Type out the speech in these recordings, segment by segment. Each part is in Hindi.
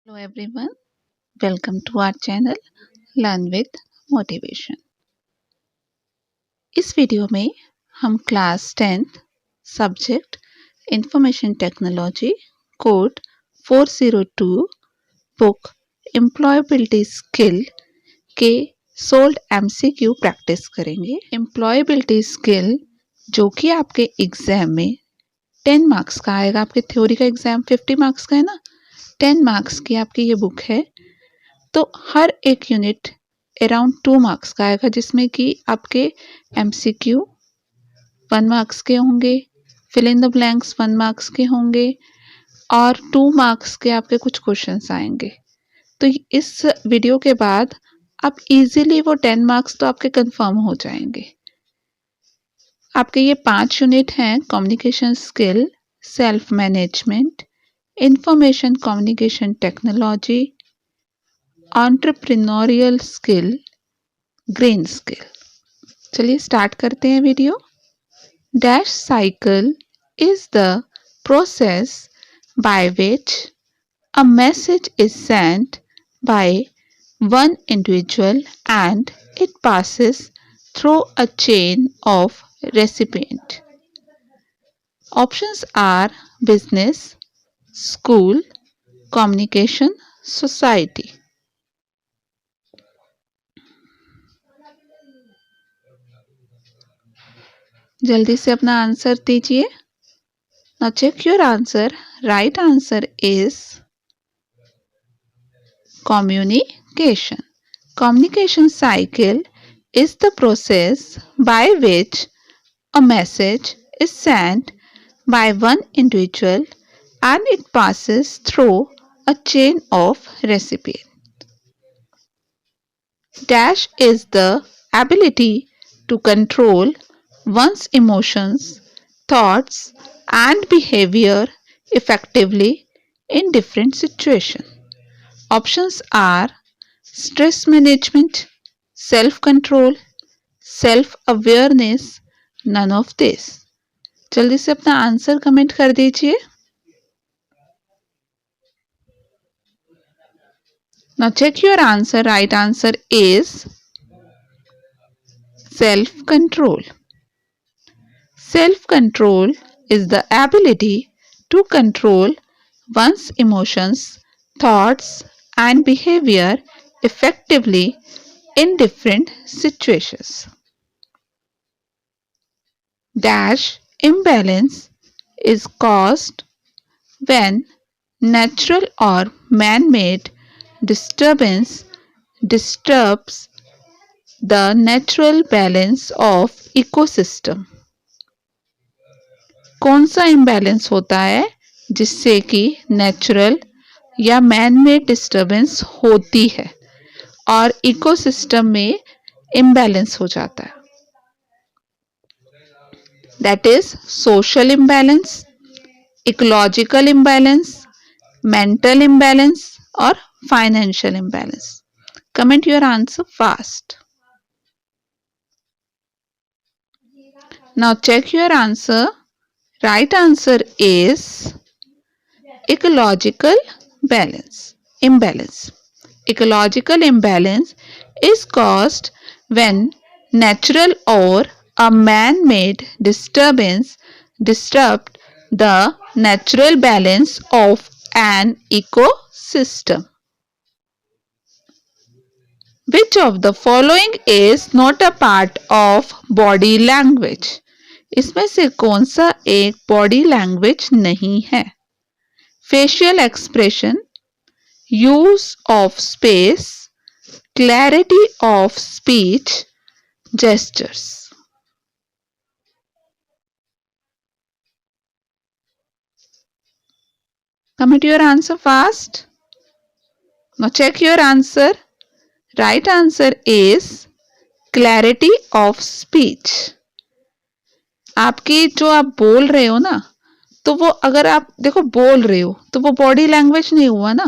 Hello everyone, welcome to our channel Learn with Motivation। इस वीडियो में हम class 10th subject information technology code 402 book employability skill के सोल्ड एमसीक्यू प्रैक्टिस करेंगे। एम्प्लॉयबिलिटी स्किल जो कि आपके एग्जाम में 10 मार्क्स का आएगा। आपके थ्योरी का एग्जाम 50 मार्क्स का है ना, 10 मार्क्स की आपकी ये बुक है। तो हर एक यूनिट अराउंड 2 मार्क्स का आएगा, जिसमें कि आपके एमसीक्यू 1 मार्क्स के होंगे, fill in the blanks 1 marks के होंगे और 2 मार्क्स के आपके कुछ क्वेश्चंस आएंगे। तो इस वीडियो के बाद आप इजीली वो 10 मार्क्स तो आपके कंफर्म हो जाएंगे। आपके ये 5 यूनिट हैं: communication skill, self management, information communication technology, entrepreneurial skill, green skill. चलिए स्टार्ट करते हैं video. Dash cycle is the process by which a message is sent by one individual and it passes through a chain of recipient. Options are business, school, communication, society. जल्दी से अपना आंसर दीजिए। Now check your answer. Right answer is communication. Communication cycle is the process by which a message is sent by one individual and it passes through a chain of recipients. Dash is the ability to control one's emotions, thoughts, and behavior effectively in different situations. Options are stress management, self-control, self-awareness, none of this. जल्दी से अपना आंसर कमेंट कर दीजिए। Now check your answer. Right answer is self-control. Self-control is the ability to control one's emotions, thoughts, and behavior effectively in different situations. Dash imbalance is caused when natural or man-made disturbance disturbs the natural balance of ecosystem. कौन सा इम्बैलेंस होता है जिससे कि नेचुरल या मैन मेड डिस्टर्बेंस होती है और इकोसिस्टम में इम्बैलेंस हो जाता है? That is social imbalance, ecological imbalance, mental imbalance और financial imbalance. Comment your answer fast. Now check your answer. Right answer is ecological imbalance. Ecological imbalance is caused when natural or a man-made disturbance disrupt the natural balance of an ecosystem. Which of the following is not a part of body language? इसमें से कौन सा एक बॉडी लैंग्वेज नहीं है? Facial expression, use of space, clarity of speech, gestures. Comment your answer fast. Now check your answer. Right answer is clarity of speech. आपकी जो आप बोल रहे हो ना, तो वो अगर आप देखो बोल रहे हो तो वो बॉडी लैंग्वेज नहीं हुआ ना।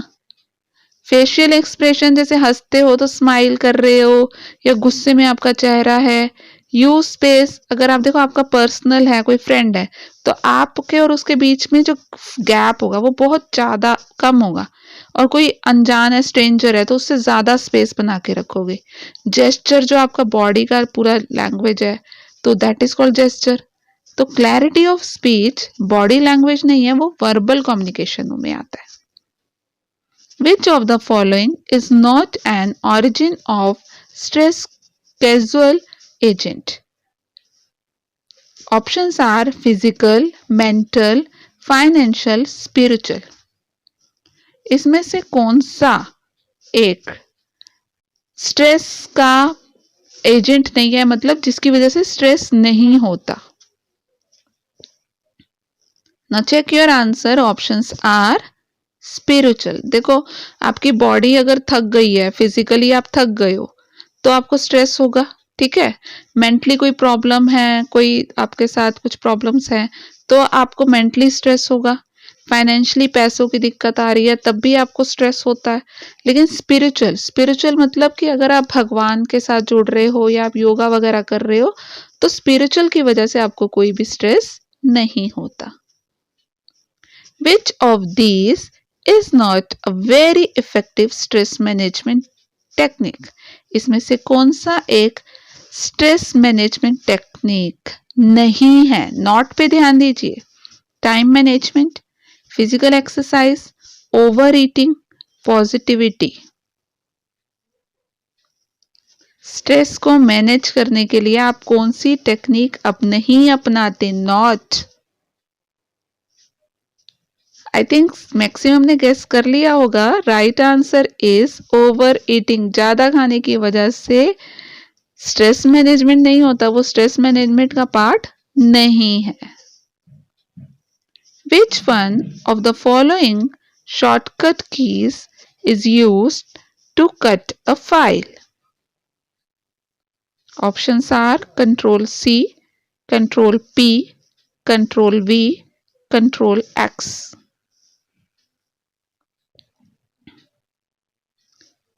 फेशियल एक्सप्रेशन जैसे हंसते हो तो स्माइल कर रहे हो, या गुस्से में आपका चेहरा है, यूज स्पेस, अगर आप देखो आपका पर्सनल है, कोई फ्रेंड है, तो आपके और उसके बीच में जो गैप होगा वो बहुत ज्यादा कम होगा, और कोई अनजान है, स्ट्रेंजर है, तो उससे ज्यादा स्पेस बना के रखोगे। जेस्चर जो आपका बॉडी का पूरा लैंग्वेज है, तो दैट इज कॉल्ड जेस्चर। तो clarity of speech body language नहीं है, वो वर्बल कम्युनिकेशन में आता है। Which of the following is not an origin of stress causal agent? Options are physical, mental, financial, spiritual. इसमें से कौन सा एक स्ट्रेस का एजेंट नहीं है, मतलब जिसकी वजह से स्ट्रेस नहीं होता? Now check your answer. Options are spiritual. देखो आपकी बॉडी अगर थक गई है, फिजिकली आप थक गए हो, तो आपको स्ट्रेस होगा, ठीक है। मेंटली कोई प्रॉब्लम है, कोई आपके साथ कुछ प्रॉब्लम्स हैं, तो आपको मेंटली स्ट्रेस होगा। फाइनेंशियली पैसों की दिक्कत आ रही है, तब भी आपको स्ट्रेस होता है। लेकिन स्पिरिचुअल, स्पिरिचुअल मतलब कि अगर आप भगवान के साथ जुड़ रहे हो या आप योगा वगैरह कर रहे हो, तो स्पिरिचुअल की वजह से आपको कोई भी स्ट्रेस नहीं होता। Which of these is not a very effective stress management technique? इसमें से कौन सा एक स्ट्रेस मैनेजमेंट टेक्निक नहीं है? नॉट पे ध्यान दीजिए। Time management, physical exercise, over eating, positivity. Stress को मैनेज करने के लिए आप कौन सी टेक्निक अब नहीं अपनाते? नॉट। आई थिंक मैक्सिमम ने गेस कर लिया होगा। Right answer is over eating. ज्यादा खाने की वजह से स्ट्रेस मैनेजमेंट नहीं होता, वो स्ट्रेस मैनेजमेंट का पार्ट नहीं है। Which one of the following shortcut keys is used to cut a file? Options are control C, control P, control V, control X.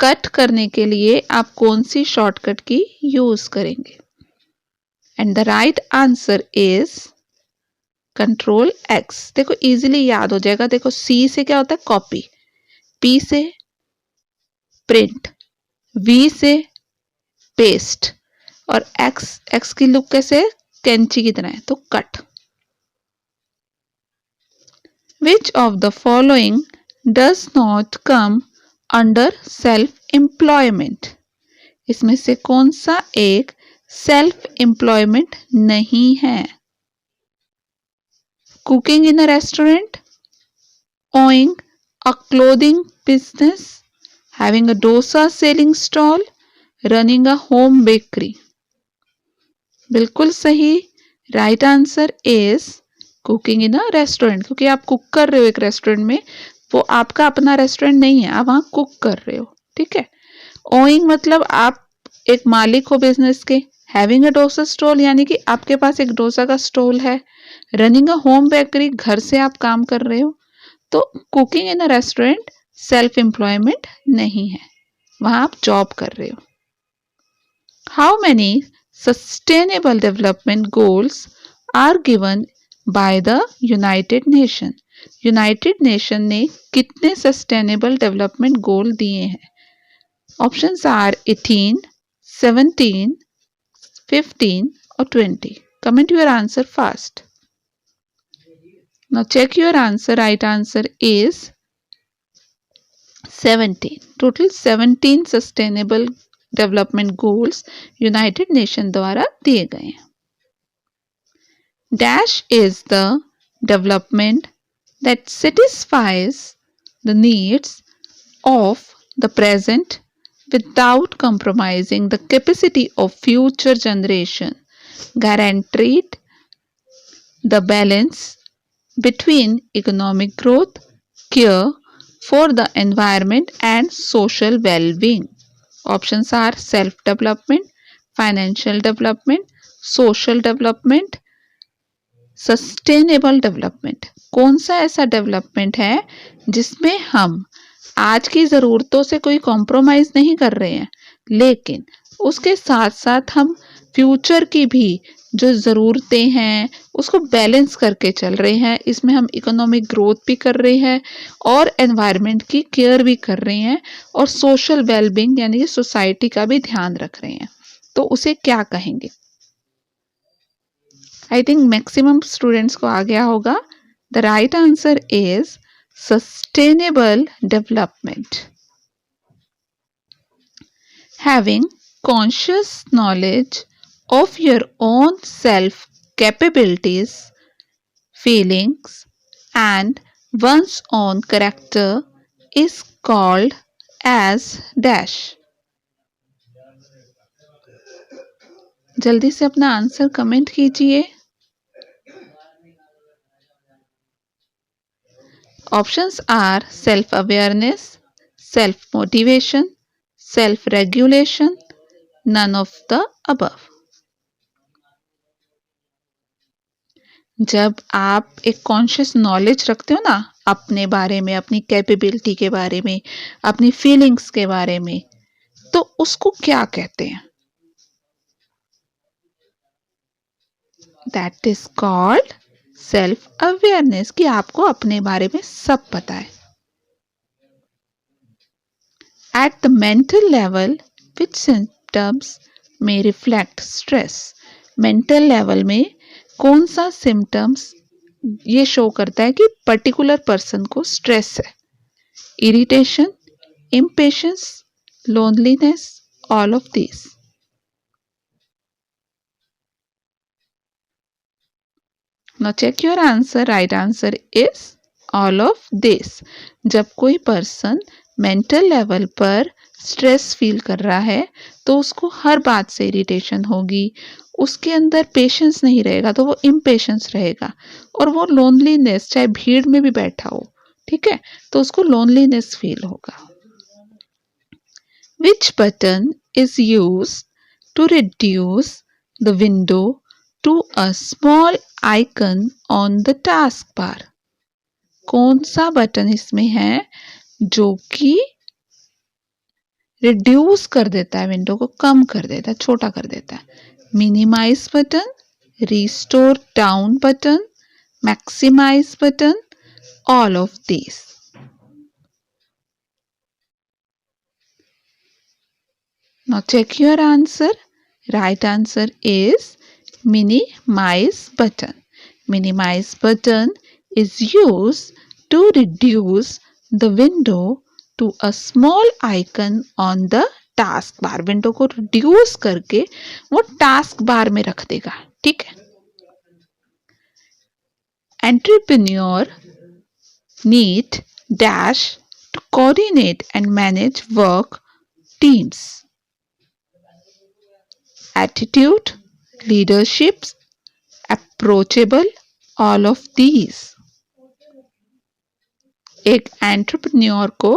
Cut करने के लिए आप कौन सी शॉर्टकट की यूज करेंगे? And the right answer is control X. देखो इजीली याद हो जाएगा। देखो सी से क्या होता है? कॉपी, पी से प्रिंट, वी से पेस्ट, और एक्स, एक्स की लुक कैसे? कैंची की तरह है, तो cut. Which of the following does not come under self employment? इसमें से कौन सा एक सेल्फ एम्प्लॉयमेंट नहीं है? Cooking in a restaurant, owing a clothing business, having a dosa selling stall, running a home bakery. बिल्कुल सही। Right answer is cooking in a restaurant, क्योंकि आप कुक कर रहे हो एक रेस्टोरेंट में, वो आपका अपना रेस्टोरेंट नहीं है, आप वहां कुक कर रहे हो, ठीक है। ओइंग मतलब आप एक मालिक हो बिजनेस के। हैविंग अ डोसा स्टॉल यानी कि आपके पास एक डोसा का स्टॉल है। रनिंग अ होम बेकरी, घर से आप काम कर रहे हो। तो cooking in a restaurant self employment नहीं है, वहां आप जॉब कर रहे हो। How many sustainable development goals are given by the United Nation? United Nation ने कितने सस्टेनेबल डेवलपमेंट गोल दिए हैं? Options are 18, 17, 15 or 20. Comment your answer fast. Now check your answer. Right answer is 17. Total 17 sustainable development goals United Nations द्वारा दिए गए हैं। Dash is the development that satisfies the needs of the present without compromising the capacity of future generation, guaranteed the balance between economic growth, care for the environment and social well-being. Options are self-development, financial development, social development, sustainable development. कौन सा ऐसा डेवलपमेंट है जिसमें हम आज की ज़रूरतों से कोई कॉम्प्रोमाइज़ नहीं कर रहे हैं, लेकिन उसके साथ साथ हम फ्यूचर की भी जो ज़रूरतें हैं उसको बैलेंस करके चल रहे हैं। इसमें हम इकोनॉमिक ग्रोथ भी कर रहे हैं और एनवायरनमेंट की केयर भी कर रहे हैं और सोशल वेलबींग यानी कि सोसाइटी का भी ध्यान रख रहे हैं, तो उसे क्या कहेंगे? आई थिंक मैक्सिमम स्टूडेंट्स को आ गया होगा। The right answer is sustainable development. Having conscious knowledge of your own self capabilities, feelings, and one's own character is called as dash. जल्दी से अपना आंसर कमेंट कीजिए। Options are self awareness, self motivation, self regulation, none of the above. जब आप एक कॉन्शियस नॉलेज रखते हो ना अपने बारे में, अपनी कैपेबिलिटी के बारे में, अपनी फीलिंग्स के बारे में, तो उसको क्या कहते हैं? That is called self awareness, कि आपको अपने बारे में सब पता है। At the mental level which symptoms में रिफ्लेक्ट स्ट्रेस, मेंटल लेवल में कौन सा सिम्टम्स ये शो करता है कि पर्टिकुलर पर्सन को स्ट्रेस है? Irritation, impatience, loneliness, all of this. Now check your answer. Right answer is all of this. जब कोई पर्सन मेंटल लेवल पर स्ट्रेस फील कर रहा है तो उसको हर बात से इरिटेशन होगी, उसके अंदर पेशेंस नहीं रहेगा तो वो इम्पेशेंस रहेगा, और वो लोनलीनेस, चाहे भीड़ में भी बैठा हो, ठीक है, तो उसको लोनलीनेस फील होगा। Which button is used to reduce the window to a small icon on the taskbar? कौन सा बटन इसमें है जो कि रिड्यूस कर देता है, विंडो को कम कर देता है, छोटा कर देता है? Minimize button, restore down button, maximize button, all of this. Now check your answer. Right answer is minimize button. Minimize button is used to reduce the window to a small icon on the task bar. Window को reduce करके वो टास्क बार में रख देगा, ठीक है। Entrepreneur need dash to coordinate and manage work teams. Attitude, leadership, approachable, all of these. एक एंटरप्रेन्योर को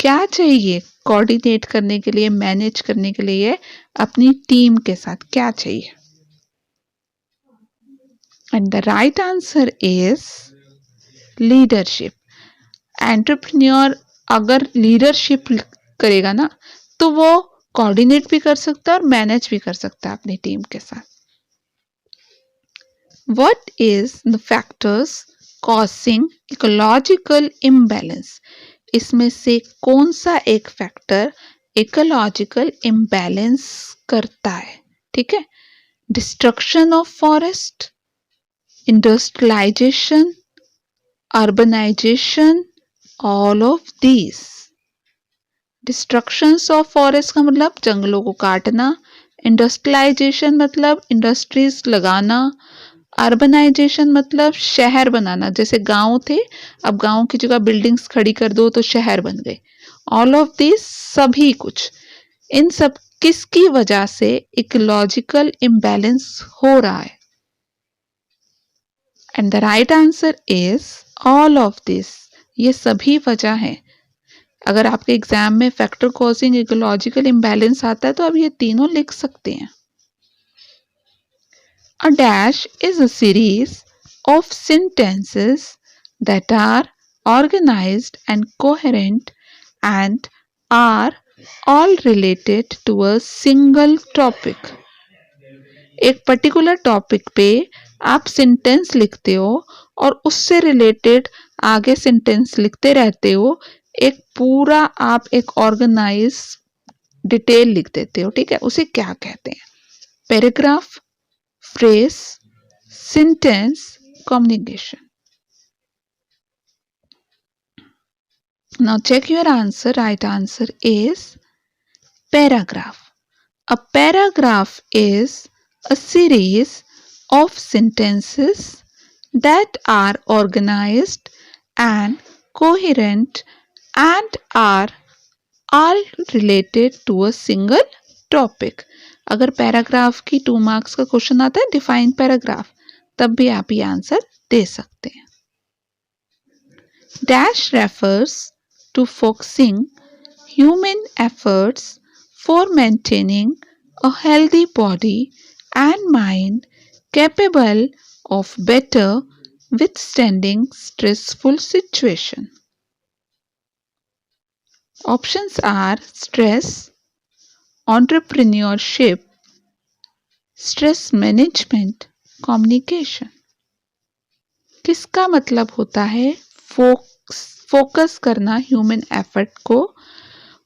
क्या चाहिए कोऑर्डिनेट करने के लिए, मैनेज करने के लिए अपनी टीम के साथ क्या चाहिए? And the right answer is leadership. Entrepreneur अगर लीडरशिप करेगा ना तो वो कोऑर्डिनेट भी कर सकता है और मैनेज भी कर सकता है अपनी टीम के साथ। What is the factors causing ecological imbalance? इसमें से कौन सा एक फैक्टर इकोलॉजिकल इम्बैलेंस करता है? ठीक है, destruction of forest, industrialization, urbanization, all of these. Destructions of forest का मतलब जंगलों को काटना, इंडस्ट्रियलाइजेशन मतलब इंडस्ट्रीज लगाना, अर्बनाइजेशन मतलब शहर बनाना, जैसे गांव थे अब गांव की जगह बिल्डिंग्स खड़ी कर दो तो शहर बन गए। ऑल ऑफ दिस, सभी कुछ, इन सब किसकी वजह से इकोलॉजिकल इम्बैलेंस हो रहा है? And the right answer is all of this. ये सभी वजह है। अगर आपके एग्जाम में फैक्टर कॉजिंग इकोलॉजिकल इम्बैलेंस आता है तो आप ये तीनों लिख सकते हैं। A dash is a series of sentences that are organized and coherent and are all related to a single topic. एक पर्टिकुलर टॉपिक पे आप सेंटेंस लिखते हो और उससे रिलेटेड आगे सेंटेंस लिखते रहते हो, एक पूरा आप एक ऑर्गेनाइज डिटेल लिख देते हो, ठीक है, उसे क्या कहते हैं? Paragraph, phrase, sentence, communication. Now check your answer. Right answer is paragraph. A paragraph is a series of sentences that are organized and coherent and are all related to a single topic. अगर पैराग्राफ की 2 मार्क्स का क्वेश्चन आता है डिफाइन पैराग्राफ, तब भी आप ये आंसर दे सकते हैं। Dash refers to focusing human efforts for maintaining a healthy body and mind capable of better withstanding stressful situation. Options are stress, entrepreneurship, stress management, communication. किसका मतलब होता है फोकस करना ह्यूमन एफर्ट को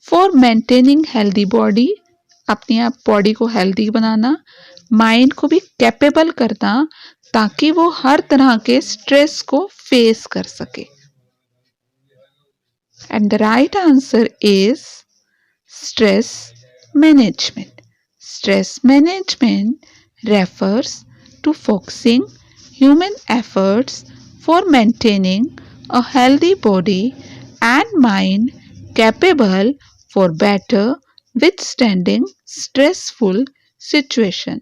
फॉर मेंटेनिंग हेल्दी बॉडी, अपनी आप बॉडी को हेल्दी बनाना, माइंड को भी कैपेबल करना ताकि वो हर तरह के स्ट्रेस को फेस कर सके। And the right answer is stress management. Stress management refers to focusing human efforts for maintaining a healthy body and mind capable for better withstanding stressful situation.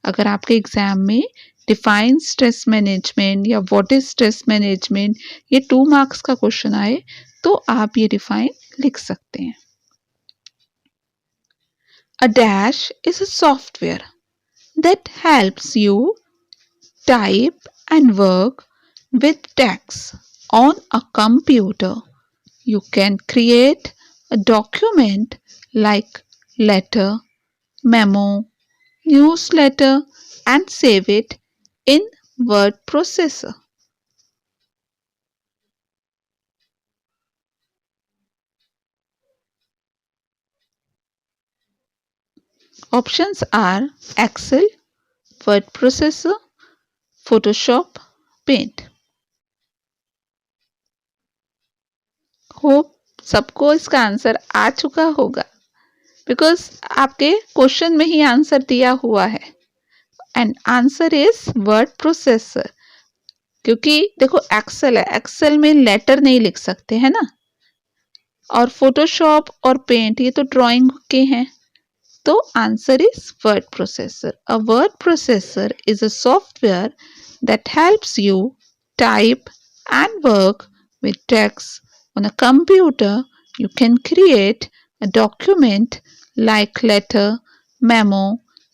अगर आपके एग्जाम में डिफाइन स्ट्रेस मैनेजमेंट या व्हाट इज स्ट्रेस मैनेजमेंट ये 2 मार्क्स का क्वेश्चन आए तो आप ये डिफाइन लिख सकते हैं। A dash is a software that helps you type and work with text on a computer. You can create a document like letter, memo, newsletter and save it in word processor. Options are Excel, word processor, Photoshop, Paint. Hope सबको इसका आंसर आ चुका होगा बिकॉज आपके क्वेश्चन में ही आंसर दिया हुआ है and answer is word processor. क्योंकि देखो एक्सेल है, एक्सेल में लेटर नहीं लिख सकते है ना, और फोटोशॉप और पेंट ये तो ड्राइंग के हैं, तो answer is word processor. A word processor is a software that helps you type and work with text on a computer. You can create a document like letter, memo,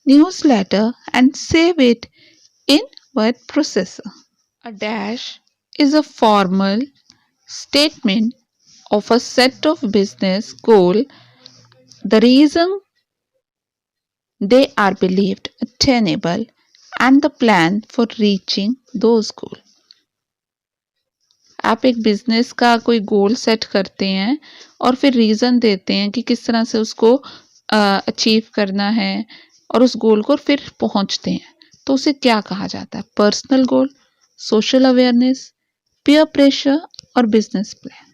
newsletter and save it in word processor. A dash is a formal statement of a set of business goal, the reason they are believed attainable and the plan for reaching those goals. आप एक बिजनेस का कोई गोल सेट करते हैं और फिर रीज़न देते हैं कि किस तरह से उसको अचीव करना है और उस गोल को फिर पहुंचते हैं, तो उसे क्या कहा जाता है? Personal goal, social awareness, peer pressure और बिजनेस प्लान।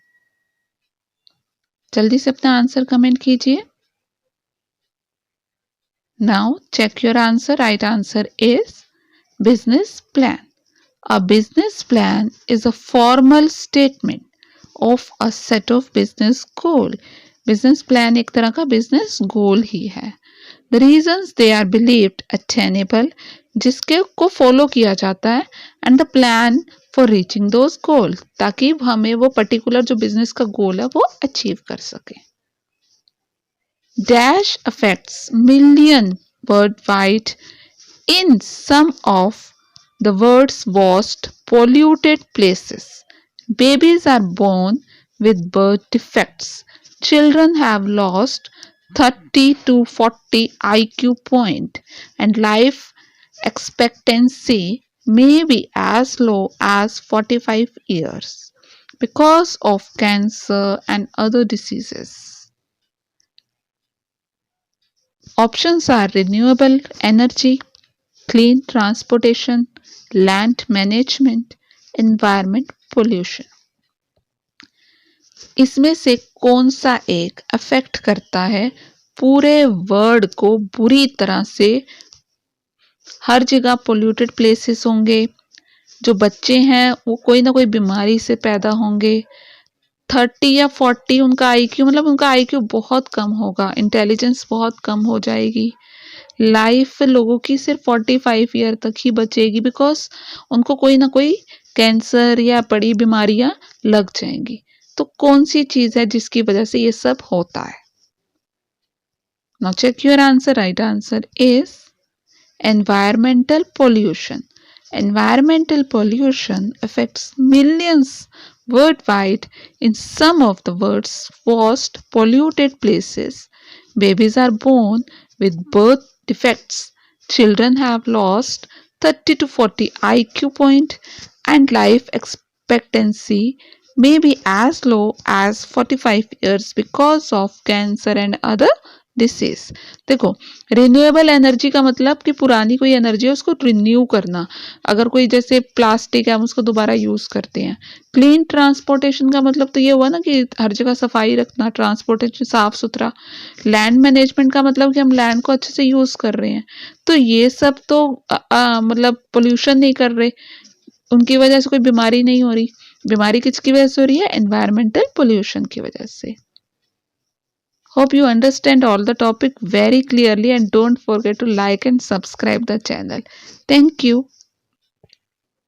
जल्दी से अपना आंसर कमेंट कीजिए। Now check your answer. Right answer is business plan. A business plan is a formal statement of a set of business goal. Business plan एक तरह का business goal ही है। The reasons they are believed attainable, जिसके को follow किया जाता है, and the plan for reaching those goals, ताकि हमें वो particular जो business का goal है वो achieve कर सके। Dash affects million worldwide in some of the world's most polluted places. Babies are born with birth defects. Children have lost 30 to 40 IQ point and life expectancy may be as low as 45 years because of cancer and other diseases. Options are renewable energy, clean transportation, land management, environment pollution. इसमें से कौन सा एक अफेक्ट करता है पूरे वर्ल्ड को बुरी तरह से? हर जगह पोल्यूटेड प्लेसेस होंगे, जो बच्चे हैं वो कोई ना कोई बीमारी से पैदा होंगे, 30 या 40 उनका आईक्यू, मतलब उनका आईक्यू बहुत कम होगा, इंटेलिजेंस बहुत कम हो जाएगी, लाइफ लोगों की सिर्फ 45 ईयर तक ही बचेगी बिकॉज उनको कोई ना कोई कैंसर या बड़ी बीमारियां लग जाएंगी। तो कौन सी चीज है जिसकी वजह से ये सब होता है? Now check your answer. Right answer is environmental pollution. Environmental pollution affects millions worldwide. In some of the world's most polluted places, babies are born with birth defects. Children have lost 30 to 40 IQ point and life expectancy may be as low as 45 years because of cancer and other disease. देखो, रिन्यूएबल एनर्जी का मतलब कि पुरानी कोई एनर्जी है उसको रिन्यू करना, अगर कोई जैसे प्लास्टिक है हम उसको दोबारा यूज करते हैं। क्लीन ट्रांसपोर्टेशन का मतलब तो ये हुआ ना कि हर जगह सफाई रखना, ट्रांसपोर्टेशन साफ सुथरा। लैंड मैनेजमेंट का मतलब कि हम लैंड को अच्छे से यूज कर रहे हैं। तो ये सब तो मतलब पोल्यूशन नहीं कर रहे, उनकी वजह से कोई बीमारी नहीं हो रही। बीमारी किसकी वजह से हो रही है? एनवायरमेंटल पोल्यूशन की वजह से। Hope you understand all the topic very clearly and don't forget to like and subscribe the channel. Thank you.